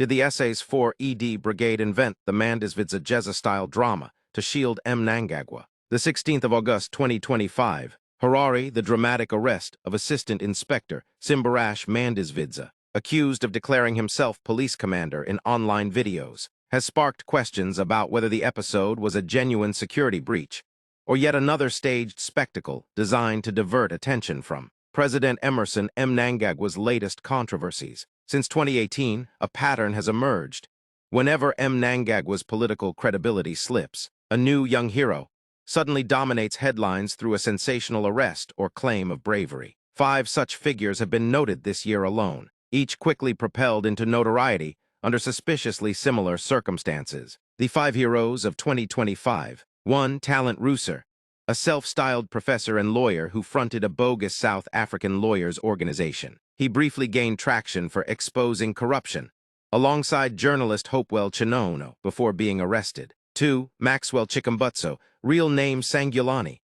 did the Essays4ED Brigade invent the Mandizvidza Geza-Style drama to shield Mnangagwa. The 16th of August 2025, Harare, the dramatic arrest of Assistant Inspector Mandizvidza, accused of declaring himself police commander in online videos, has sparked questions about whether the episode was a genuine security breach or yet another staged spectacle designed to divert attention from President Emmerson Mnangagwa's latest controversies. Since 2018, a pattern has emerged. Whenever Mnangagwa's political credibility slips, a new young hero suddenly dominates headlines through a sensational arrest or claim of bravery. 5 such figures have been noted this year alone, each quickly propelled into notoriety under suspiciously similar circumstances. The 5 heroes of 2025. 1. Talent Rooser, a self-styled professor and lawyer who fronted a bogus South African lawyers organization. He briefly gained traction for exposing corruption, alongside journalist Hopewell Chinono, before being arrested. 2. Maxwell Chikumbutso, real name Sangulani,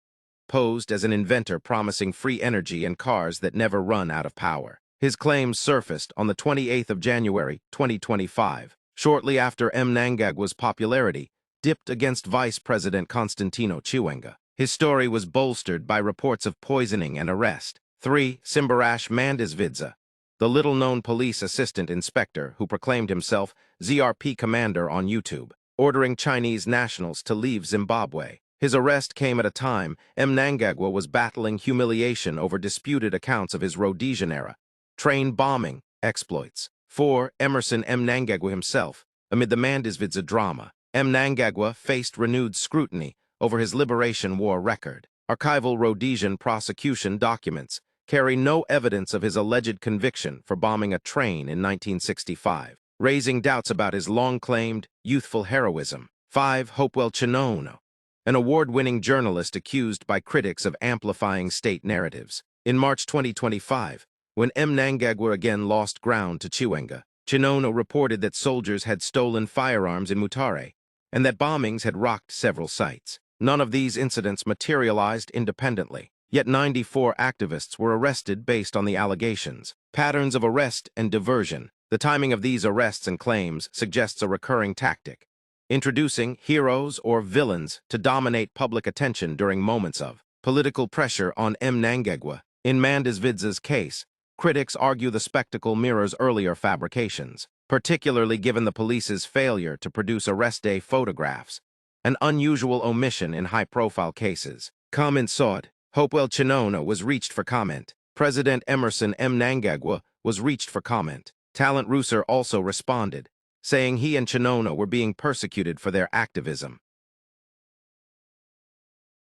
posed as an inventor promising free energy and cars that never run out of power. His claims surfaced on the 28th of January, 2025, shortly after Mnangagwa's popularity dipped against Vice President Constantino Chiwenga. His story was bolstered by reports of poisoning and arrest. 3. Mandizvidza, the little-known police assistant inspector who proclaimed himself ZRP commander on YouTube, ordering Chinese nationals to leave Zimbabwe. His arrest came at a time Mnangagwa was battling humiliation over disputed accounts of his Rhodesian-era train bombing exploits. 4. Emmerson Mnangagwa himself. Amid the Mandizvidza drama, Mnangagwa faced renewed scrutiny over his Liberation War record. Archival Rhodesian prosecution documents carry no evidence of his alleged conviction for bombing a train in 1965, raising doubts about his long-claimed youthful heroism. 5. Hopewell Chinono, an award-winning journalist accused by critics of amplifying state narratives. In March 2025, when Mnangagwa again lost ground to Chiwenga, Chinono reported that soldiers had stolen firearms in Mutare and that bombings had rocked several sites. None of these incidents materialized independently, yet 94 activists were arrested based on the allegations. Patterns of arrest and diversion. The timing of these arrests and claims suggests a recurring tactic, introducing heroes or villains to dominate public attention during moments of political pressure on Mnangagwa. In Mandizvidza's case, critics argue the spectacle mirrors earlier fabrications, particularly given the police's failure to produce arrest day photographs, an unusual omission in high-profile cases. Comment sought. Hopewell Chinono was reached for comment. President Emmerson Mnangagwa was reached for comment. Talent Rooser also responded, saying he and Chinono were being persecuted for their activism.